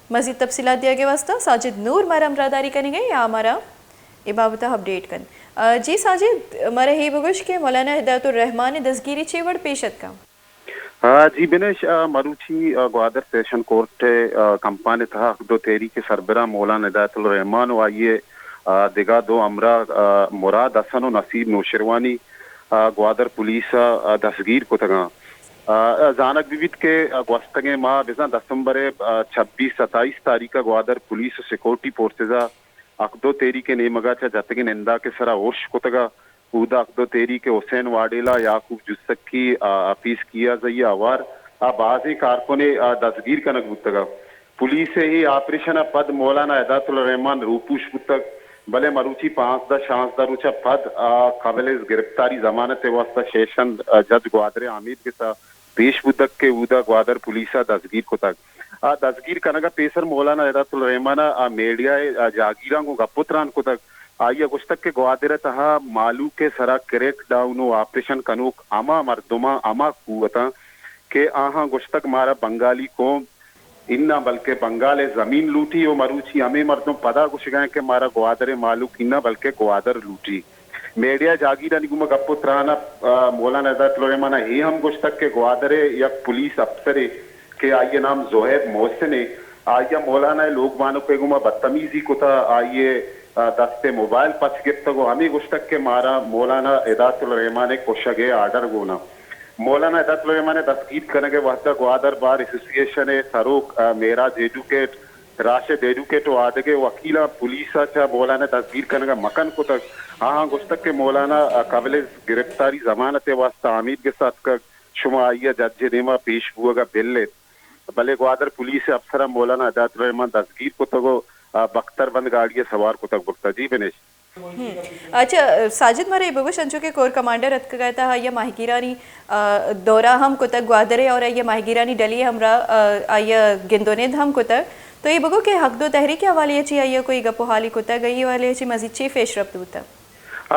मज़ीद तफसीलात दिया गया वास्ता साजिद नूर हमारा हमरादारी करेंगे या हमारा ये बाबत अपडेट कन। जी साजिद हमारे ही बगुश के मौलाना हिदायतुर रहमान दसगिरी चेवड़ पेशत का जी बिनेश मरूची ग्वादर सेशन कोर्ट कंपानी तहा दो तेरी के सरबरा मौलाना हिदायतुल रहमान व ये दिगा दो अमरा मुराद हसन व नसीब नौशरवानी ग्वादर पुलिस दसगीर को तगा जानक विविध के ग्वस्तगे माह बिजा दिसंबर 26-27 तारीख का ग्वादर पुलिस सिक्योरिटी फोर्सेजा अकदो तेरी के नेमगा चा जतगे निंदा के सरा ओश को तगा उदा अकदो तेरी के हुसैन वाडेला याकूब जुस्सकी अपीस किया जई आवार बाजी कारकुने दसगीर का नगुतगा पुलिस से ही ऑपरेशन पद मौलाना हिदायतुल रहमान रूपूश पुतक भले मरूची 5-10 रुचा पद कबल गिरफ्तारी जमानत वास्ता शेषन जज ग्वादर आमिर के साथ पेश बुदक के उदा ग्वादर पुलिसा दसगीर को तक दसगीर कनगा पेसर मौलाना हिदायतुल रहमान मीडिया जागीरा को गपुत्रान को तक आइए गुस्तक के ग्वादर तहा मालू के सरा क्रेक डाउन ऑपरेशन कनूक अमा मर्दुमा अमा कुवता के आहा गुस्तक मारा बंगाली को इन्ना बल्कि बंगाल जमीन लूटी और मरूची हमें मर्दों पदा कुछ गए के मारा ग्वादर मालूक इन्ना बल्कि ग्वादर लूटी मीडिया जागीरा निगुमा गपुत्राना मौलाना हिदायतुल रहमान ही हम गुस्तक के ग्वादरे या पुलिस अफसर के आइए नाम जोहेब मोहसिन आइए मौलाना लोग मानो के गुमा बदतमीजी को था आइए दस्ते मोबाइल पच गिफ्त गो हमें गुस्तक के मारा मौलाना हिदायतुल रहमान कोशगे आर्डर गोना मौलाना हिदायतुल रहमान दसगीर करने वास्ता ग्वादर बार एसोसिएशन सरोक मेराज एडुकेट राशिद एडुकेट आदगे वकीला पुलिस मौलाना दसगीर करने मकन को तक हाँ गुस्तक के मौलाना कबल गिरफ्तारी जमानत वास्ता आमिर के साथ का शुमा आइया जज नेमा पेश हुआ का बिल्ले भले ग्वादर पुलिस अफसर मौलाना हिदायतुल रहमान दसगीर को तगो बख्तर बंद गाड़ी सवार को तक बुकता जी बिनेश अच्छा साजिद मारे बगुश अंचो के कोर कमांडर रत गया था ये माहिगिरानी दौरा हम को तक ग्वादरे और ये माहिगिरानी डली हमरा आया गिंदोने हम को तक तो ये बगो के हक दो तहरीक हवाले अच्छी आइए कोई गपोहाली को तक गई वाले अच्छी मजीद चीफ एशरफ दूता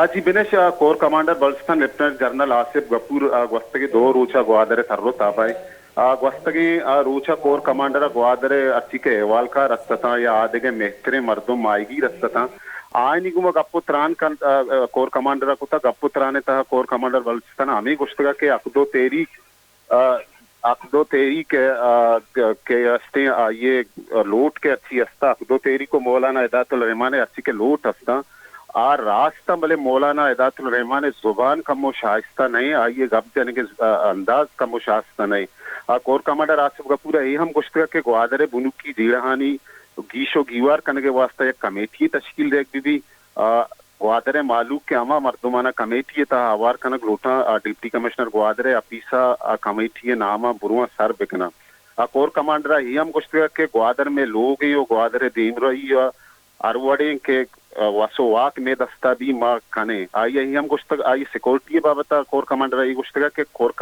जी बिनेश कोर कमांडर बल्स्तान लेफ्टिनेंट जनरल आसिफ गफूर ग्वस्तगी दो रोचा ग्वादरे थर्रो ताबाई ग्वस्तगी रोचा कोर कमांडर ग्वादरे अच्छी के अहवाल का रस्तता या आदगे मेहतरे मर्दों मायगी रस्तता आयनिगुम गपुत्रान कोर कमांडर को था गपुत्राने तहा कोर कमांडर बल्स्तान हमें गुस्तगा के अकदो तेरी के अस्ते ये लोट के अच्छी अस्ता अकदो तेरी को मौलाना हिदायतुल रहमान अच्छी के लोट अस्ता रास्ता भले मौलाना हिदायतुल रहमान जुबान कमो शाइस्ता नहीं आइए गप जाने के अंदाज कमो शाइस्ता नहीं कोर कमांडर आसिफ गफूर ही हम गुस्तगा के ग्वादरे बुनुकी जीड़हानी गीशो गीवार करने के वास्ते एक कमेटी तश्कील देख भी ग्वादरे मालूक के अमा मर्दुमाना कमेटी था आवार कनक लोटा डिप्टी कमिश्नर ग्वादरे अपीसा कमेटी नामा बुरुआ सर बिकना कोर कमांडर ही हम गुस्तगा के ग्वादर में लोग यो ग्वादरे दीन रही अरवड़े के वसोवाक में दस्ता भी माँ कने आइए ही हम गुस्तग आई सिक्योरिटी बाबत कोर कमांडर ही गुस्तगा के कोर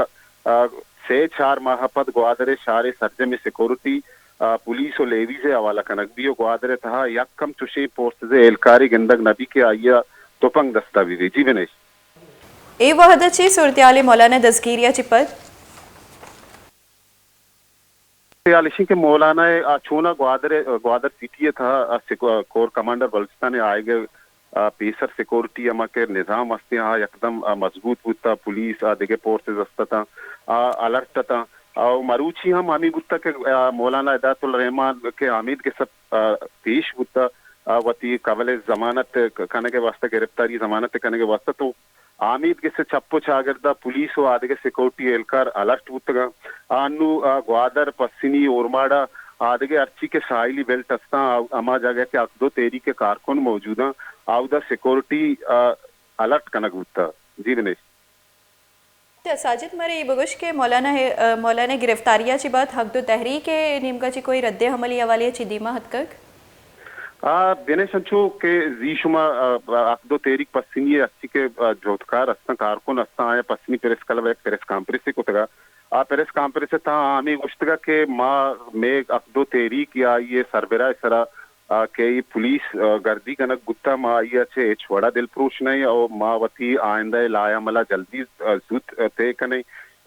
से 4 माह पद ग्वादरे शारे सर्जे में सिक्योरिटी पुलिस और लेवी से हवाला कनक भी ग्वादरे था यक्कम चुशे पोस्ट से एलकारी गंदक नबी के आइया तोपंग दस्तावेज जी विनेश ए वहद ची सूरत मौलाना दसगीरिया चिपत यालिशी के मौलाना चूना ग्वादर सिटी था कोर कमांडर बल्स्तान आएगे पेसर सिक्योरिटी अमा के निजाम अस्ते एकदम मजबूत होता पुलिस आदि फोर्सेस अस्ता अलर्ट था और मरूची हम आमी बुत्ता के मौलाना हिदायतुल रहमान के आमिद के सब पेश बुत्ता वती कबल जमानत करने के वास्ते गिरफ्तारी जमानत करने के वास्ते तो आमिद के से चप्पो चागरदा पुलिस और आदि के सिक्योरिटी एलकार अलर्ट बुत्तगा आनु ग्वादर पस्सिनी ओरमाड़ा आदि के अर्ची के साहिली बेल्ट अस्ता अमा जगह के अकदो तेरी के कारकुन मौजूदा आउदा सिक्योरिटी अलर्ट कनक बुत्ता जी विनेश साजिद मारे बगुश के मौलाना गिरफ्तारिया ची बात हक दो तहरीक निमका ची कोई रद्द हमली हवाले ची दीमा हतकक दिनेश अंचो के जीशुमा अकदो तेरिक पस्सिनी अच्छी के जोतकार अस्ता कारकुन अस्ता आया पस्सिनी प्रेस कलब एक प्रेस कॉन्फ्रेंस से कोतगा प्रेस कॉन्फ्रेंस था आमी गुश्तगा के माँ में अकदो तेरिक या ये सरबरा सरा के पुलिस गर्दी कनक गुत्ता माँ ये अच्छे छोड़ा दिल प्रोश नहीं और माँ वती आइंदा लाया मला जल्दी जुत ते कने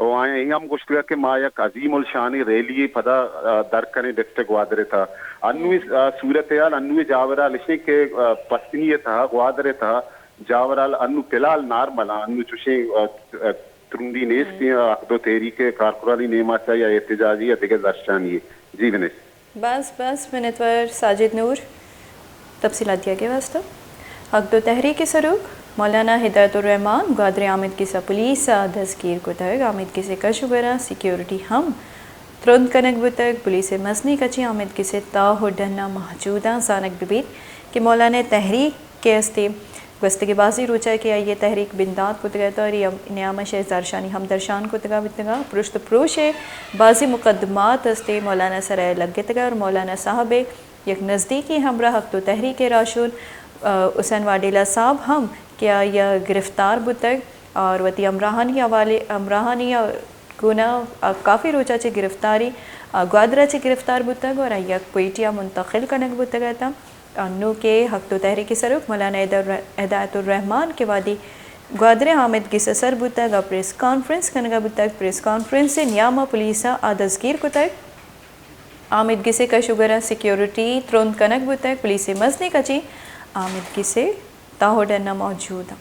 وائیں ہم گشتگا کہ ما یک عظیم الشانی ریلی پدا درکنے ڈسٹرکٹ گوادرے تھا انوی صورتحال انوی جاورا لشنے کے پستنی تھا گوادرے تھا جاورال انو پلال نارملا انو چوشے ترندی نیستی دو تحریک کارکرالی نیما چاہیے یا احتجاجی یا دیگر درشانی. جی ونیش بس منتور ساجد نور تفصیلات دیا گیا واسطہ حق دو تحریک سروک مولانا ہدایت الرحمان گوادر آمد کسا پولیس دستگیر کو تک آمد کسے کشبرا سیکیورٹی ہم ترند کنک بتک پولیس مزنی کچی آمد کسے تاہو ڈھنا محجودہ زانک ببیت کہ مولانا تحریک کے استے گوستگی بازی روچا کہ یہ تحریک بندات کو تگا اور نیامش زارشانی ہم درشان کو تگا بتگا پرشت پروش بازی مقدمات استے مولانا سرائے لگے تگا اور مولانا صاحب یک نزدیکی ہمراہ حق تو تحریک راشون حسین واڈیلا صاحب ہم کیا یہ گرفتار بتگ اور وتی امراہانی گناہ کافی روچا چے گرفتاری گوادرہ چے گرفتار بتگ اور یک کوئٹیا منتقل کنک بتگا تھا انو کے حق تو تحریک سروک مولانا ہدایت الرحمان کے وادی گوادر حامد کی سسر بتگ پریس کانفرنس کنگا بتگ پریس کانفرنس سے نیاما پولیسا آدزگیر کو تک آمد گسے کا شگرہ سیکیورٹی ترند کنک بتگ پولیس مزنی کچی آمد گسے تاہو ڈرنا موجود